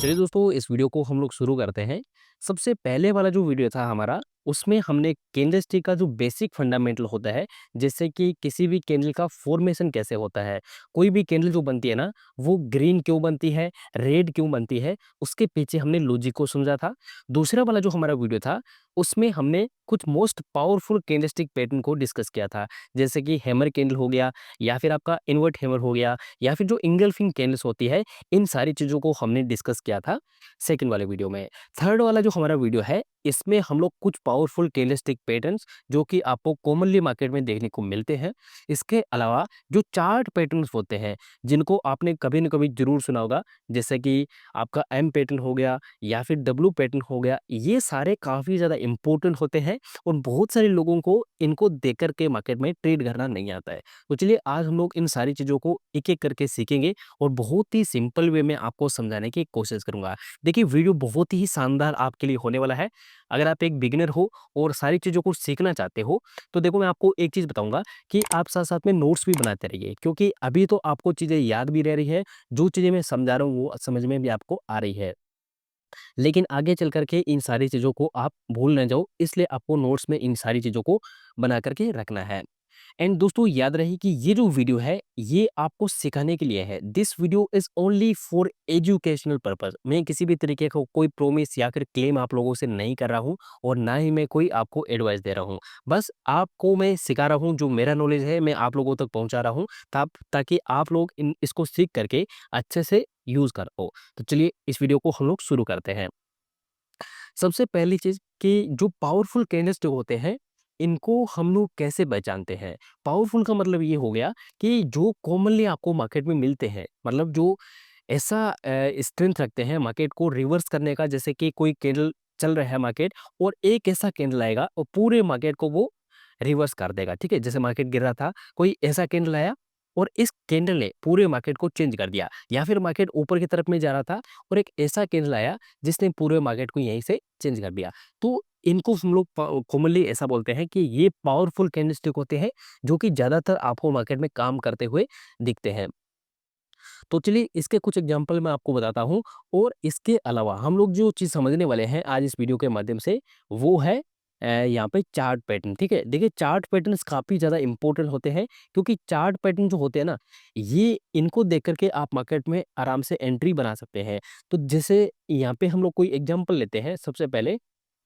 चलिए दोस्तों, इस वीडियो को हम लोग शुरू करते हैं। सबसे पहले वाला जो वीडियो था हमारा, उसमें हमने कैंडलस्टिक का जो बेसिक फंडामेंटल होता है, जैसे कि किसी भी कैंडल का फॉर्मेशन कैसे होता है, कोई भी कैंडल जो बनती है ना, वो ग्रीन क्यों बनती है, रेड क्यों बनती है, उसके पीछे हमने लॉजिक को समझा था। दूसरा वाला जो हमारा वीडियो था, उसमें हमने कुछ मोस्ट पावरफुल कैंडलस्टिक पैटर्न को डिस्कस किया था, जैसे कि हैमर कैंडल हो गया, या फिर आपका इन्वर्ट हैमर हो गया, या फिर जो इंगल्फिंग कैंडल्स होती है, इन सारी चीज़ों को हमने डिस्कस किया था सेकंड वाले वीडियो में। थर्ड वाला जो हमारा वीडियो है, इसमें हम लोग कुछ पावरफुल कैंडलस्टिक पैटर्न्स जो कि आपको कॉमनली मार्केट में देखने को मिलते हैं। इसके अलावा जो चार्ट पैटर्न्स होते हैं, जिनको आपने कभी न कभी ज़रूर सुना होगा, जैसे कि आपका एम पैटर्न हो गया या फिर डब्ल्यू पैटर्न हो गया, ये सारे काफ़ी ज़्यादा इम्पोर्टेंट होते हैं और बहुत सारे लोगों को इनको देख कर के मार्केट में ट्रेड करना नहीं आता है। तो चलिए आज हम लोग इन सारी चीज़ों को एक-एक करके सीखेंगे और बहुत ही सिंपल वे में आपको समझाने की कोशिश करूँगा। देखिए वीडियो बहुत ही शानदार आपके लिए होने वाला है। अगर आप एक बिगिनर हो और सारी चीज़ों को सीखना चाहते हो, तो देखो मैं आपको एक चीज़ बताऊँगा कि आप साथ-साथ में नोट्स भी बनाते रहिए, क्योंकि अभी तो आपको चीज़ें याद भी रह रही है, जो चीज़ें मैं समझा रहा हूँ वो समझ में भी आपको आ रही है। लेकिन आगे चल कर के इन सारी चीज़ों को आप भूल ना जाओ, इसलिए आपको नोट्स में इन सारी चीज़ों को बना कर के रखना है। एंड दोस्तों याद रहे कि ये जो वीडियो है, ये आपको सिखाने के लिए है। This video is only for educational purpose. मैं किसी भी तरीके का कोई प्रॉमिस या फिर क्लेम आप लोगों से नहीं कर रहा हूँ और ना ही मैं कोई आपको एडवाइस दे रहा हूँ। बस आपको मैं सिखा रहा हूँ, जो मेरा नॉलेज है मैं आप लोगों तक पहुँचा रहा हूँ, ताकि आप लोग इन इसको सीख करके अच्छे से यूज़ कर पाओ। तो चलिए इस वीडियो को हम लोग शुरू करते हैं। सबसे पहली चीज़ कि जो पावरफुल कैंडल्स जो होते हैं, इनको हम लोग कैसे पहचानते हैं? पावरफुल का मतलब ये हो गया कि जो कॉमनली आपको मार्केट में मिलते हैं, मतलब जो ऐसा स्ट्रेंथ रखते हैं मार्केट को रिवर्स करने का, जैसे कि कोई कैंडल चल रहा है मार्केट और एक ऐसा कैंडल आएगा और पूरे मार्केट को वो रिवर्स कर देगा, ठीक है? जैसे मार्केट गिर रहा था, कोई ऐसा कैंडल आया और इस कैंडल ने पूरे मार्केट को चेंज कर दिया, या फिर मार्केट ऊपर की तरफ में जा रहा था और एक ऐसा कैंडल आया जिसने पूरे मार्केट को यहीं से चेंज कर दिया। तो इनको हम लोग कॉमनली ऐसा बोलते हैं कि ये पावरफुल कैंडलस्टिक होते हैं, जो कि ज़्यादातर आपको मार्केट में काम करते हुए दिखते हैं। तो चलिए इसके कुछ एग्जांपल मैं आपको बताता हूँ और इसके अलावा हम लोग जो चीज़ समझने वाले हैं आज इस वीडियो के माध्यम से, वो है यहाँ पे चार्ट पैटर्न, ठीक है? देखिए चार्ट पैटर्न्स काफ़ी ज़्यादा इंपॉर्टेंट होते हैं, क्योंकि चार्ट पैटर्न जो होते हैं ना, ये इनको देख कर के आप मार्केट में आराम से एंट्री बना सकते हैं। तो जैसे यहाँ पे हम लोग कोई एग्जांपल लेते हैं, सबसे पहले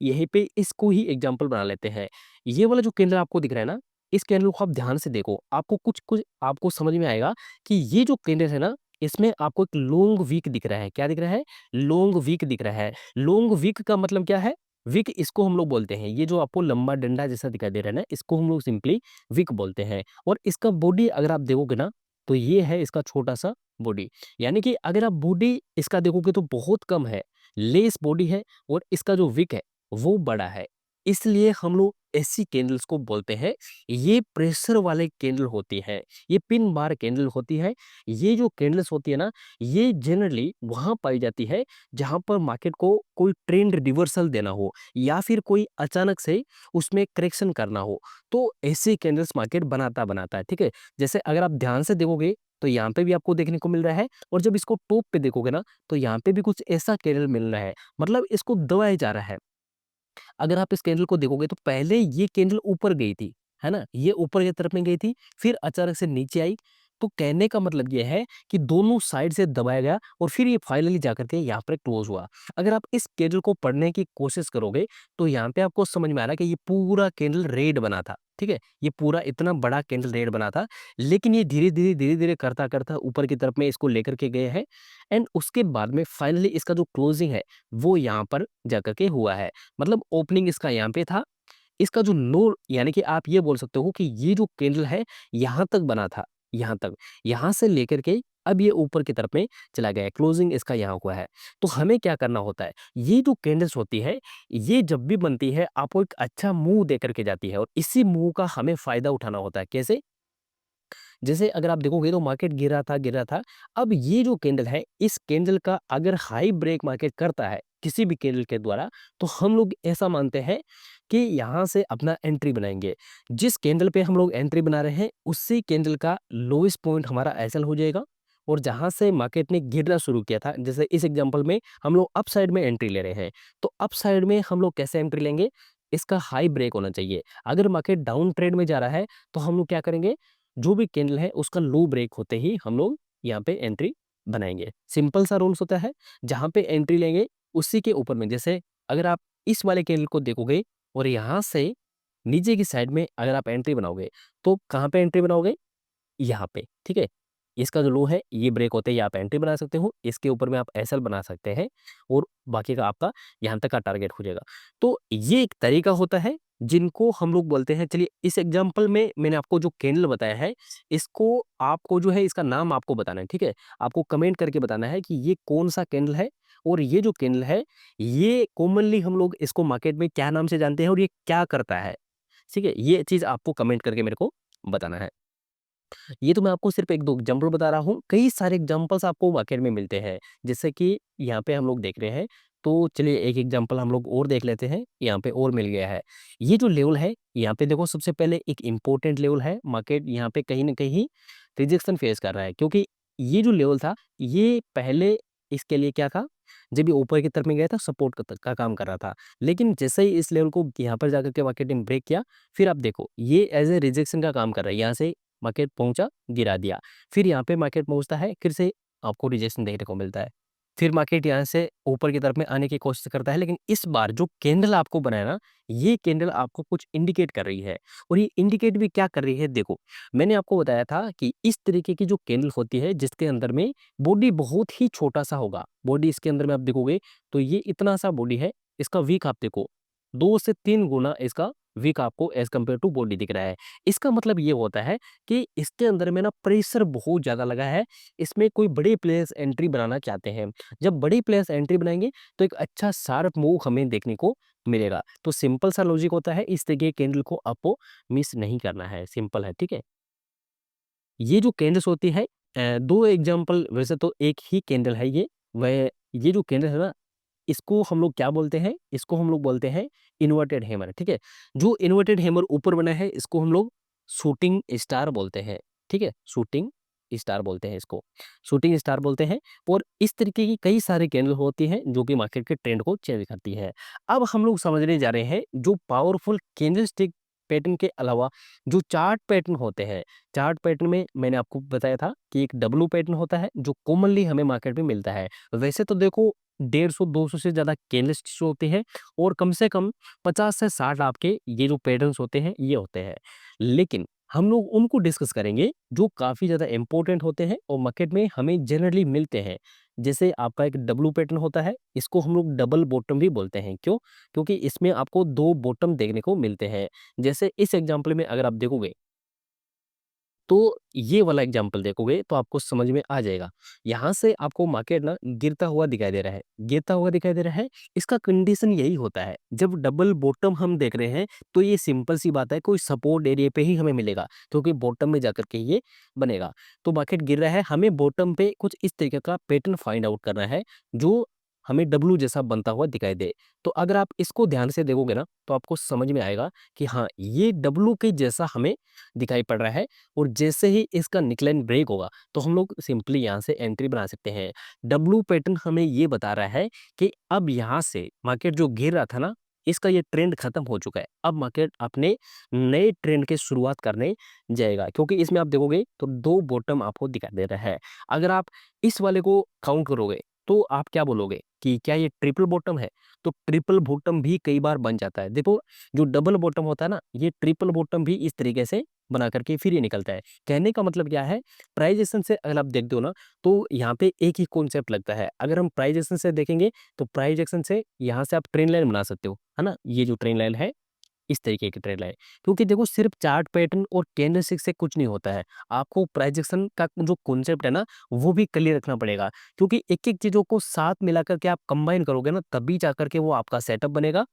यहीं पे इसको ही एग्जांपल बना लेते हैं। ये वाला जो कैंडल आपको दिख रहा है ना, इस कैंडल को आप ध्यान से देखो, आपको कुछ-कुछ आपको समझ में आएगा कि ये जो कैंडल है ना, इसमें आपको एक लॉन्ग वीक दिख रहा है। क्या दिख रहा है? लॉन्ग वीक दिख रहा है। लॉन्ग वीक का मतलब क्या है? विक इसको हम लोग बोलते हैं। ये जो आपको लंबा डंडा जैसा दिखाई दे रहा है ना, इसको हम लोग सिंपली विक बोलते हैं। और इसका बॉडी अगर आप देखोगे ना, तो ये है इसका छोटा-सा बॉडी। यानी कि अगर आप बॉडी इसका देखोगे तो बहुत कम है, लेस बॉडी है और इसका जो विक है, वो बड़ा है। इसलिए हम लोग ऐसी कैंडल्स को बोलते हैं, ये प्रेशर वाले कैंडल होती है, ये पिन बार कैंडल होती है। ये जो कैंडल्स होती है ना, ये जनरली वहाँ पाई जाती है जहाँ पर मार्केट को कोई ट्रेंड रिवर्सल देना हो या फिर कोई अचानक से उसमें करेक्शन करना हो, तो ऐसे कैंडल्स मार्केट बनाता है, ठीक है? जैसे अगर आप ध्यान से देखोगे तो यहाँ पे भी आपको देखने को मिल रहा है और जब इसको टॉप पे देखोगे ना, तो यहाँ पे भी कुछ ऐसा कैंडल मिल रहा है, मतलब इसको दबाया जा रहा है। अगर आप इस कैंडल को देखोगे तो पहले ये कैंडल ऊपर गई थी, है ना? ये ऊपर की तरफ में गई थी, फिर अचानक से नीचे आई। तो कहने का मतलब ये है कि दोनों साइड से दबाया गया और फिर ये फाइनली जाकर के यहाँ पर क्लोज़ हुआ। अगर आप इस कैंडल को पढ़ने की कोशिश करोगे, तो यहाँ पे आपको समझ में आ रहा है कि ये पूरा कैंडल रेड बना था, ठीक है? ये पूरा इतना बड़ा कैंडल रेड बना था, लेकिन ये धीरे-धीरे करता-करता ऊपर की तरफ में इसको लेकर के गए हैं एंड उसके बाद में फाइनली इसका जो क्लोजिंग है, वो यहाँ पर जाकर के हुआ है। मतलब ओपनिंग इसका यहाँ पे था, इसका जो लो यानी कि आप ये बोल सकते हो कि ये जो कैंडल है यहाँ तक बना था, यहाँ तक। यहाँ से लेकर के अब ये ऊपर की तरफ में चला गया है, क्लोजिंग इसका यहाँ हुआ है। तो हमें क्या करना होता है, ये जो कैंडल्स होती है, ये जब भी बनती है आपको एक अच्छा मूव दे करके जाती है और इसी मूव का हमें फ़ायदा उठाना होता है। कैसे? जैसे अगर आप देखोगे तो मार्केट गिर रहा था। अब ये जो कैंडल है, इस कैंडल का अगर हाई ब्रेक मार्केट करता है, किसी भी कैंडल के द्वारा, तो हम लोग ऐसा मानते हैं कि यहाँ से अपना एंट्री बनाएँगे। जिस कैंडल पे हम लोग एंट्री बना रहे हैं, उसी कैंडल का लोएस्ट पॉइंट हमारा एसएल हो जाएगा और जहाँ से मार्केट ने गिरना शुरू किया था, जैसे इस एग्जांपल में हम लोग अप साइड में एंट्री ले रहे हैं, तो अप साइड में हम लोग कैसे एंट्री लेंगे? इसका हाई ब्रेक होना चाहिए। अगर मार्केट डाउन ट्रेंड में जा रहा है, तो हम लोग क्या करेंगे? जो भी कैंडल है उसका लो ब्रेक होते ही हम लोग यहाँ पे एंट्री बनाएँगे। सिंपल सा रूल्स होता है, जहाँ पे एंट्री लेंगे उसी के ऊपर में, जैसे अगर आप इस वाले कैंडल को देखोगे और यहाँ से नीचे की साइड में अगर आप एंट्री बनाओगे, तो कहाँ पे एंट्री बनाओगे? यहाँ पे, ठीक है? इसका जो लो है ये ब्रेक होते ही आप एंट्री बना सकते हो, इसके ऊपर में आप एसएल बना सकते हैं और बाकी का आपका यहाँ तक का टारगेट हो जाएगा। तो ये एक तरीका होता है जिनको हम लोग बोलते हैं। चलिए इस एग्जांपल में मैंने आपको जो कैंडल बताया है, इसको आपको जो है इसका नाम आपको बताना है, ठीक है? आपको कमेंट करके बताना है कि ये कौन-सा कैंडल है और ये जो कैंडल है, ये कॉमनली हम लोग इसको मार्केट में क्या नाम से जानते हैं और ये क्या करता है? ठीक है? ये चीज़ आपको कमेंट करके मेरे को बताना है। ये तो मैं आपको सिर्फ 1-2 एग्जांपल बता रहा हूँ, कई सारे एग्जांपल्स आपको मार्केट में मिलते हैं। जैसे कि यहाँ पे हम लोग देख रहे हैं, तो चलिए एक एग्जांपल हम लोग और देख लेते हैं, यहाँ पे और मिल गया है। ये जो लेवल है, यहाँ पे देखो सबसे पहले एक इम्पोर्टेंट लेवल है, मार्केट यहाँ पे कहीं न कहीं रिजेक्शन फेस कर रहा है क्योंकि ये जो लेवल था, ये पहले इसके लिए क्या था, जब ये ऊपर की तरफ में गया था सपोर्ट का काम कर रहा था। लेकिन जैसे ही इस लेवल को यहाँ पर जाकर के मार्केट ने ब्रेक किया, फिर आप देखो ये एज़ ए रिजेक्शन का काम कर रहा है। यहाँ से मार्केट पहुंचा, गिरा दिया। फिर यहाँ पे मार्केट पहुंचता है, फिर से आपको रिजेक्शन देखने को मिलता है। फिर मार्केट यहाँ से ऊपर की तरफ में आने की कोशिश करता है, लेकिन इस बार जो कैंडल आपको बनाया ना, ये कैंडल आपको कुछ इंडिकेट कर रही है और ये इंडिकेट भी क्या कर रही है देखो, मैंने आपको बताया था कि इस तरीके की जो कैंडल होती है जिसके अंदर में बॉडी बहुत ही छोटा-सा होगा। बॉडी इसके अंदर में आप देखोगे तो ये इतना सा बॉडी है, इसका विक आप देखो, 2 से 3 गुना इसका विक आपको एज़ कम्पेयर टू बॉडी दिख रहा है। इसका मतलब ये होता है कि इसके अंदर में ना प्रेशर बहुत ज़्यादा लगा है, इसमें कोई बड़े प्लेयर्स एंट्री बनाना चाहते हैं। जब बड़े प्लेयर्स एंट्री बनाएँगे तो एक अच्छा शार्प मूव हमें देखने को मिलेगा। तो सिंपल सा लॉजिक होता है, इस तरीके के कैंडल को आपको मिस नहीं करना है, सिंपल है, ठीक है? ये जो कैंडल्स होती है 2 एग्ज़ाम्पल, वैसे तो एक ही कैंडल है ये, वह ये जो कैंडल है ना, इसको हम लोग क्या बोलते हैं? इसको हम लोग बोलते हैं इन्वर्टेड हैमर, ठीक है? जो इन्वर्टेड हैमर ऊपर बना है इसको हम लोग शूटिंग स्टार बोलते हैं, ठीक है? शूटिंग स्टार बोलते हैं इसको, शूटिंग स्टार बोलते हैं। और इस तरीके की कई सारी कैंडल होती हैं जो कि मार्केट के ट्रेंड को चेंज करती है। अब हम लोग समझने जा रहे हैं जो पावरफुल कैंडलस्टिक पैटर्न के अलावा जो चार्ट पैटर्न होते हैं। चार्ट पैटर्न में मैंने आपको बताया था कि एक डब्लू पैटर्न होता है जो कॉमनली हमें मार्केट में मिलता है। वैसे तो देखो 150-200 से ज़्यादा कैंडलस्टिक्स होते हैं और कम से कम 50 से 60 आपके ये जो पैटर्न्स होते हैं ये होते हैं। लेकिन हम लोग उनको डिस्कस करेंगे जो काफ़ी ज़्यादा इम्पोर्टेंट होते हैं और मार्केट में हमें जनरली मिलते हैं। जैसे आपका एक डब्लू पैटर्न होता है, इसको हम लोग डबल बॉटम भी बोलते हैं। क्यों? क्योंकि इसमें आपको 2 बॉटम देखने को मिलते हैं। जैसे इस एग्जांपल में अगर आप देखोगे तो ये वाला एग्जाम्पल देखोगे तो आपको समझ में आ जाएगा। यहाँ से आपको मार्केट ना गिरता हुआ दिखाई दे रहा है, गिरता हुआ दिखाई दे रहा है। इसका कंडीशन यही होता है, जब डबल बॉटम हम देख रहे हैं तो ये सिंपल सी बात है, कोई सपोर्ट एरिया पे ही हमें मिलेगा क्योंकि बॉटम में जाकर के ये बनेगा। तो मार्केट गिर रहा है, हमें बॉटम पे कुछ इस तरीके का पैटर्न फाइंड आउट करना है जो हमें डब्लू जैसा बनता हुआ दिखाई दे। तो अगर आप इसको ध्यान से देखोगे ना तो आपको समझ में आएगा कि हाँ, ये डब्लू के जैसा हमें दिखाई पड़ रहा है और जैसे ही इसका निकलाइन ब्रेक होगा तो हम लोग सिंपली यहाँ से एंट्री बना सकते हैं। डब्लू पैटर्न हमें ये बता रहा है कि अब यहाँ से मार्केट जो गिर रहा था ना, इसका ये ट्रेंड खत्म हो चुका है। अब मार्केट अपने नए ट्रेंड की शुरुआत करने जाएगा क्योंकि इसमें आप देखोगे तो 2 बॉटम आपको दिखाई दे रहा है। अगर आप इस वाले को काउंट करोगे तो आप क्या बोलोगे कि क्या ये ट्रिपल बॉटम है? तो ट्रिपल बॉटम भी कई बार बन जाता है। देखो जो डबल बॉटम होता है ना, ये ट्रिपल बॉटम भी इस तरीके से बना करके फिर ये निकलता है। कहने का मतलब क्या है, प्राइस एक्शन से अगर आप देखते हो ना तो यहाँ पे एक ही कॉन्सेप्ट लगता है। अगर हम प्राइस एक्शन से देखेंगे तो प्राइस एक्शन से यहाँ से आप ट्रेंड लाइन बना सकते हो, है ना? ये जो ट्रेंड लाइन है इस तरीके की ट्रेंड लाइन, क्योंकि देखो सिर्फ चार्ट पैटर्न और कैंडलस्टिक से कुछ नहीं होता है। आपको प्राइस एक्शन का जो कॉन्सेप्ट है ना वो भी क्लियर रखना पड़ेगा क्योंकि एक-एक चीज़ों को साथ मिला करके आप कंबाइन करोगे ना तभी जाकर के वो आपका सेटअप बनेगा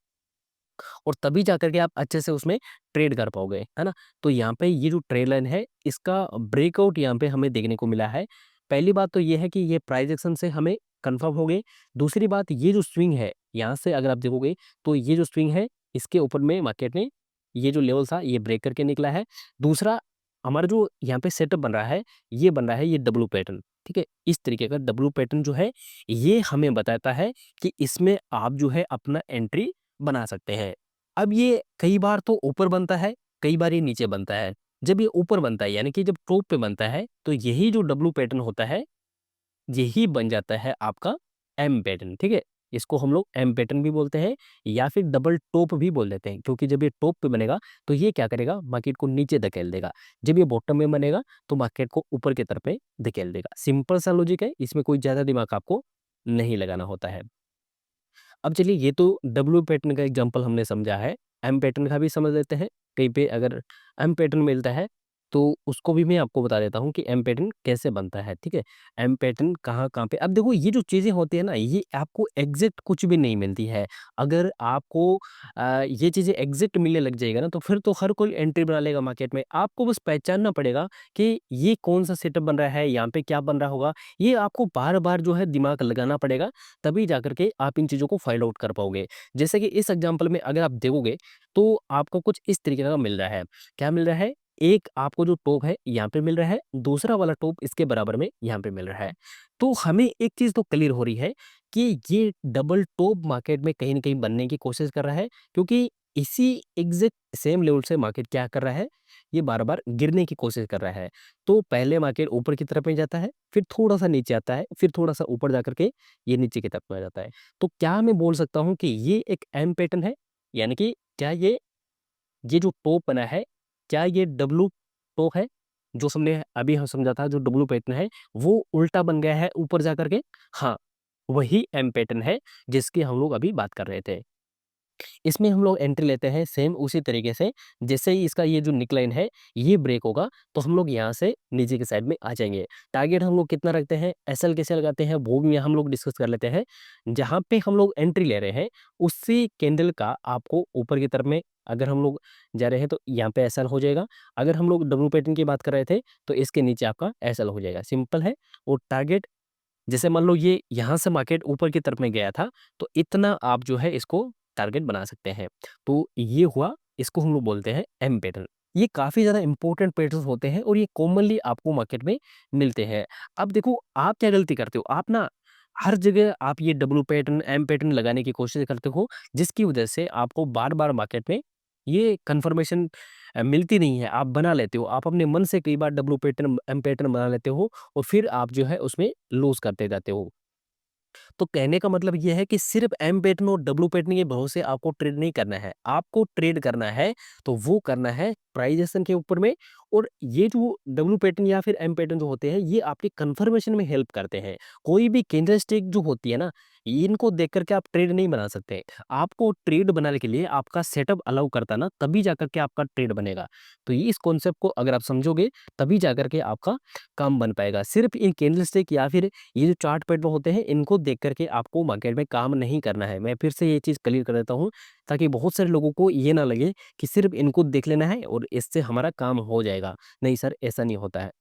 और तभी जाकर के आप अच्छे से उसमें ट्रेड कर पाओगे, है ना? तो यहाँ पे ये जो ट्रेड लाइन है, इसका ब्रेकआउट यहाँ पे हमें देखने को मिला है। पहली बात तो ये है कि ये प्राइस एक्शन से हमें कन्फर्म हो गए। दूसरी बात ये जो स्विंग है, यहाँ से अगर आप देखोगे तो ये जो स्विंग है, इसके ऊपर में मार्केट ने ये जो लेवल था, ये ब्रेक करके निकला है। दूसरा हमारा जो यहाँ पे सेटअप बन रहा है, ये बन रहा है ये डब्लू पैटर्न। ठीक है? इस तरीके का डब्ल्यू पैटर्न जो है, ये हमें बताता है कि इसमें आप जो है अपना एंट्री बना सकते हैं। अब ये कई बार तो ऊपर बनता है, कई बार ये नीचे बनता है। जब ये ऊपर बनता है यानी कि जब टॉप पे बनता है, तो यही जो डब्ल्यू पैटर्न होता है, यही बन जाता है आपका एम पैटर्न, ठीक है? इसको हम लोग एम पैटर्न भी बोलते हैं या फिर डबल टॉप भी बोल देते हैं, क्योंकि जब ये टॉप पे बनेगा तो ये क्या करेगा, मार्केट को नीचे धकेल देगा। जब ये बॉटम में बनेगा तो मार्केट को ऊपर की तरफ में धकेल देगा। सिंपल सा लॉजिक है, इसमें कोई ज़्यादा दिमाग आपको नहीं लगाना होता है। अब चलिए, ये तो डब्ल्यू पैटर्न का एग्जांपल हमने समझा है, एम पैटर्न का भी समझ लेते हैं। कहीं पे अगर एम पैटर्न मिलता है, तो उसको भी मैं आपको बता देता हूँ कि एम पैटर्न कैसे बनता है, ठीक है? एम पैटर्न कहाँ-कहाँ पे, अब देखो ये जो चीज़ें होती है ना, ये आपको एग्ज़ैक्ट कुछ भी नहीं मिलती है। अगर आपको ये चीज़ें एग्ज़ैक्ट मिलने लग जाएगा ना, तो फिर तो हर कोई एंट्री बना लेगा मार्केट में। आपको बस पहचानना पड़ेगा कि ये कौन-सा सेटअप बन रहा है, यहाँ पे क्या बन रहा होगा, ये आपको बार-बार जो है दिमाग लगाना पड़ेगा, तभी जाकर के आप इन चीज़ों को फाइंड आउट कर पाओगे। जैसे कि इस एग्जांपल में अगर आप देखोगे, तो आपको कुछ इस तरीके का मिल रहा है। क्या मिल रहा है? एक आपको जो टॉप है यहाँ पे मिल रहा है, दूसरा वाला टॉप इसके बराबर में यहाँ पे मिल रहा है। तो हमें एक चीज़ तो क्लियर हो रही है कि ये डबल टॉप मार्केट में कहीं न कहीं बनने की कोशिश कर रहा है, क्योंकि इसी एग्ज़ैक्ट सेम लेवल से मार्केट क्या कर रहा है, ये बार-बार गिरने की कोशिश कर रहा है। तो पहले मार्केट ऊपर की तरफ में जाता है, फिर थोड़ा-सा नीचे आता है, फिर थोड़ा-सा ऊपर जाकर के ये नीचे की तरफ में आ जाता है। तो क्या मैं बोल सकता हूँ कि ये एक एम पैटर्न है? यानी कि क्या ये जो टॉप बना है, क्या ये डब्ल्यू टॉप है? जो हमने अभी समझा था, जो डब्ल्यू पैटर्न है, वो उल्टा बन गया है ऊपर जाकर के? हाँ, वही एम पैटर्न है जिसकी हम लोग अभी बात कर रहे थे। इसमें हम लोग एंट्री लेते हैं सेम उसी तरीके से, जैसे ही इसका ये जो नेकलाइन है, ये ब्रेक होगा, तो हम लोग यहाँ से नीचे की साइड में आ जाएँगे। टारगेट हम लोग कितना रखते हैं, एसएल कैसे लगाते हैं, वो भी हम लोग डिस्कस कर लेते हैं। जहाँ पे हम लोग एंट्री ले रहे हैं, उसी कैंडल का आपको ऊपर की तरफ में अगर हम लोग जा रहे हैं, तो यहाँ पे एसएल हो जाएगा। अगर हम लोग डब्ल्यू पैटर्न की बात कर रहे थे, तो इसके नीचे आपका एसएल हो जाएगा। सिंपल है। और टारगेट, जैसे मान लो ये यहाँ से मार्केट ऊपर की तरफ में गया था, तो इतना आप जो है इसको टारगेट बना सकते हैं। तो ये हुआ, इसको हम लोग बोलते हैं एम पैटर्न। ये काफ़ी ज़्यादा इंपॉर्टेंट पैटर्न्स होते हैं और ये कॉमनली आपको मार्केट में मिलते हैं। अब देखो आप क्या गलती करते हो, आप ना हर जगह आप ये डब्ल्यू पैटर्न, एम पैटर्न लगाने की कोशिश करते हो, जिसकी वजह से आपको बार-बार मार्केट में ये कन्फर्मेशन मिलती नहीं है। आप बना लेते हो, आप अपने मन से कई बार डब्ल्यू पैटर्न, एम पैटर्न बना लेते हो और फिर आप जो है उसमें लूज़ करते जाते हो। तो कहने का मतलब ये है कि सिर्फ एम पैटर्न और डब्ल्यू पैटर्न के भरोसे आपको ट्रेड नहीं करना है। आपको ट्रेड करना है, तो वो करना है प्राइस एक्शन के ऊपर में। और ये जो डब्ल्यू पैटर्न या फिर एम पैटर्न जो होते हैं, ये आपके कन्फर्मेशन में हेल्प करते हैं। कोई भी कैंडलस्टिक जो होती है ना, इनको देख कर के आप ट्रेड नहीं बना सकते। आपको ट्रेड बनाने के लिए आपका सेटअप अलाउ करता ना, तभी जाकर के आपका ट्रेड बनेगा। तो ये इस कॉन्सेप्ट को अगर आप समझोगे, तभी जाकर के आपका काम बन पाएगा। सिर्फ इन कैंडलस्टिक या फिर ये जो चार्ट पैटर्न होते हैं, इनको देख कर के आपको मार्केट में काम नहीं करना है। मैं फिर से ये चीज़ क्लियर कर देता हूँ, ताकि बहुत सारे लोगों को ये ना लगे कि सिर्फ इनको देख लेना है और इससे हमारा काम हो जाएगा। नहीं सर, ऐसा नहीं होता है।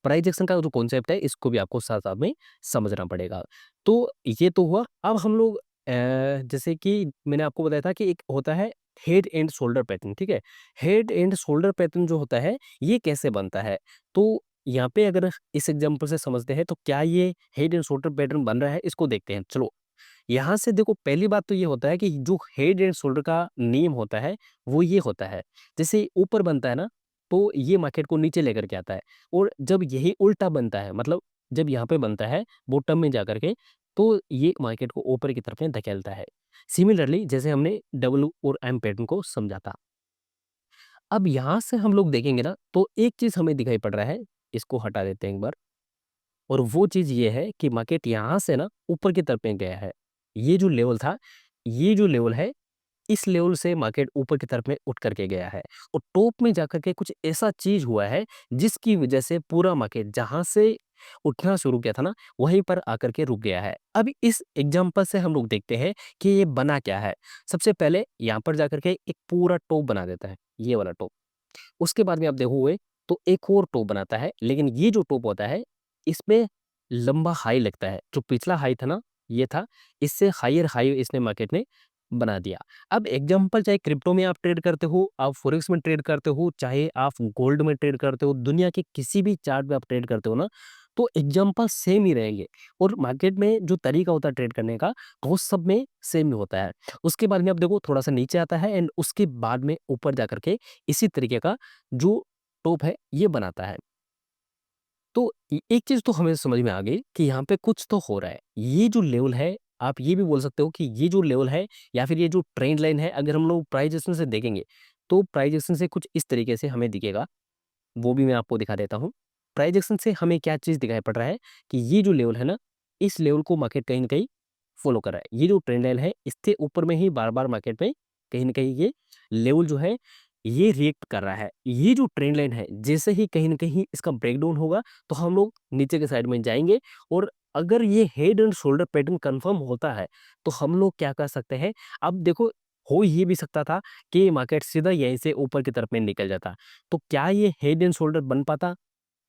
प्राइस एक्शन का जो कॉन्सेप्ट है, इसको भी आपको साथ-साथ में समझना पड़ेगा। तो ये तो हुआ। अब हम लोग जैसे कि मैंने आपको बताया था कि एक होता है हेड एंड शोल्डर पैटर्न, ठीक है? हेड एंड शोल्डर पैटर्न जो होता है, ये कैसे बनता है? तो यहाँ पे अगर इस एग्ज़ाम्पल से समझते हैं, तो क्या ये हेड एंड शोल्डर पैटर्न बन रहा है? इसको देखते हैं। चलो, यहाँ से देखो, पहली बात तो ये होता है कि जो हेड एंड शोल्डर का नियम होता है, वो ये होता है, जैसे ऊपर बनता है ना, तो ये मार्केट को नीचे लेकर के आता है। और जब यही उल्टा बनता है, मतलब जब यहाँ पे बनता है बॉटम में जाकर के, तो ये मार्केट को ऊपर की तरफ में धकेलता है। सिमिलरली जैसे हमने डब्ल्यू और एम पैटर्न को समझा था। अब यहाँ से हम लोग देखेंगे ना, तो एक चीज़ हमें दिखाई पड़ रहा है, इसको हटा देते हैं एक बार। और वो चीज़ ये है कि मार्केट यहाँ से ना ऊपर की तरफ में गया है। ये जो लेवल था, ये जो लेवल है, इस लेवल से मार्केट ऊपर की तरफ में उठ करके गया है। और टॉप में जाकर के कुछ ऐसा चीज़ हुआ है, जिसकी वजह से पूरा मार्केट जहाँ से उठना शुरू किया था ना, वहीं पर आकर के रुक गया है। अब इस एग्ज़ाम्पल से हम लोग देखते हैं कि ये बना क्या है। सबसे पहले यहाँ पर जाकर के एक पूरा टॉप बना देता है, ये वाला टॉप। उसके बाद में आप देखोगे, तो एक और टॉप बनाता है, लेकिन ये जो टॉप होता है, इसमें लंबा हाई लगता है। जो पिछला हाई था ना, ये था, इससे हायर हाई इसने मार्केट ने बना दिया। अब एग्जांपल, चाहे क्रिप्टो में आप ट्रेड करते हो, आप फॉरेक्स में ट्रेड करते हो, चाहे आप गोल्ड में ट्रेड करते हो, दुनिया के किसी भी चार्ट में आप ट्रेड करते हो ना, तो एग्ज़ाम्पल सेम ही रहेंगे और मार्केट में जो तरीका होता है ट्रेड करने का, वो सब में सेम ही होता है। उसके बाद में आप देखो थोड़ा-सा नीचे आता है एंड उसके बाद में ऊपर जाकर के इसी तरीके का जो टॉप है, ये बनाता है। तो एक चीज़ तो हमें समझ में आ गई कि यहाँ पे कुछ तो हो रहा है। ये जो लेवल है, आप ये भी बोल सकते हो कि ये जो लेवल है या फिर ये जो ट्रेंड लाइन है, अगर हम लोग प्राइस एक्शन से देखेंगे, तो प्राइस एक्शन से कुछ इस तरीके से हमें दिखेगा। वो भी मैं आपको दिखा देता हूँ। प्राइस एक्शन से हमें क्या चीज़ दिखाई पड़ रहा है कि ये जो लेवल है ना, इस लेवल को मार्केट कहीं न कहीं फ़ॉलो कर रहा है। ये जो ट्रेंड लाइन है, इसके ऊपर में ही बार-बार मार्केट में कहीं न कहीं ये लेवल जो है, ये रिएक्ट कर रहा है। ये जो ट्रेंड लाइन है, जैसे ही कहीं न कहीं इसका ब्रेकडाउन होगा, तो हम लोग नीचे के साइड में जाएँगे और अगर ये head and shoulder pattern confirm होता है, तो हम लोग क्या कर सकते हैं, अब देखो हो ये भी सकता था कि मार्केट सीधा यहीं से ऊपर की तरफ में निकल जाता। तो क्या ये हेड एंड शोल्डर बन पाता?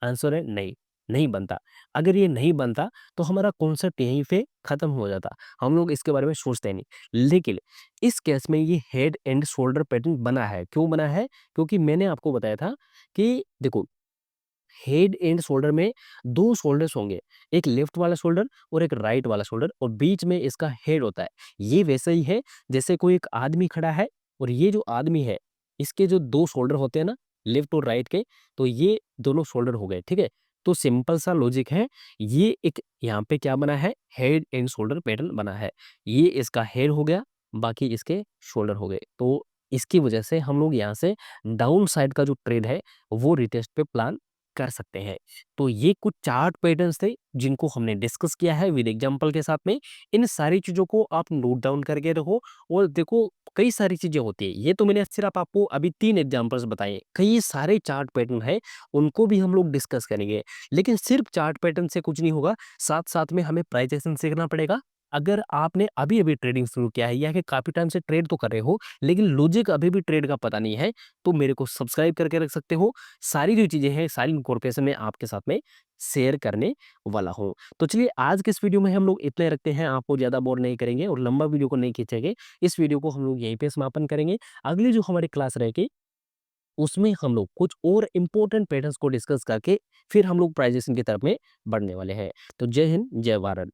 आंसर है नहीं, नहीं बनता। अगर ये नहीं बनता तो हमारा कॉन्सेप्ट यहीं पे खत्म हो जाता। हम लोग इसके बारे में सोचते नहीं। लेकिन इस केस में ये हेड एंड शोल्डर पैटर्न बना है। क्यों बना है? क्योंकि मैंने आपको बताया था कि देखो हेड एंड शोल्डर में 2 शोल्डर्स होंगे। एक लेफ्ट वाला शोल्डर और एक राइट वाला शोल्डर और बीच में इसका हेड होता है। ये वैसे ही है जैसे कोई एक आदमी खड़ा है और ये जो आदमी है, इसके जो 2 शोल्डर होते हैं ना, लेफ्ट और राइट के, तो ये दोनों शोल्डर हो गए, ठीक है? तो सिंपल सा लॉजिक है, ये एक यहाँ पे क्या बना है, हेड एंड शोल्डर पैटर्न बना है। ये इसका हेड हो गया, बाकी इसके शोल्डर हो गए। तो इसकी वजह से हम लोग यहाँ से डाउन साइड का जो ट्रेड है, वो रिटेस्ट पे प्लान कर सकते हैं। तो ये कुछ चार्ट पैटर्न्स थे जिनको हमने डिस्कस किया है विद एग्जांपल के साथ में। इन सारी चीज़ों को आप नोट डाउन करके रखो और देखो कई सारी चीज़ें होती हैं। ये तो मैंने सिर्फ आपको अभी 3 एग्जांपल्स बताए। कई सारे चार्ट पैटर्न हैं, उनको भी हम लोग डिस्कस करेंगे। लेकिन सिर्फ चार्ट पैटर्न से कुछ नहीं होगा, साथ-साथ में हमें प्राइस एक्शन सीखना पड़ेगा। अगर आपने अभी-अभी ट्रेडिंग शुरू किया है या फिर काफ़ी टाइम से ट्रेड तो कर रहे हो, लेकिन लॉजिक अभी भी ट्रेड का पता नहीं है, तो मेरे को सब्सक्राइब करके रख सकते हो। सारी जो चीज़ें हैं, सारी इन्फॉर्मेशन मैं आपके साथ में शेयर करने वाला हूँ। तो चलिए आज के इस वीडियो में हम लोग इतना ही रखते हैं, आपको ज़्यादा बोर नहीं करेंगे और लंबा वीडियो को नहीं खींचेंगे। इस वीडियो को हम लोग यहीं पे समापन करेंगे। अगली जो हमारी क्लास रहेगी, उसमें हम लोग कुछ और इम्पोर्टेंट पैटर्न्स को डिस्कस करके फिर हम लोग प्राइजेशन की तरफ में बढ़ने वाले हैं। तो जय हिंद, जय भारत।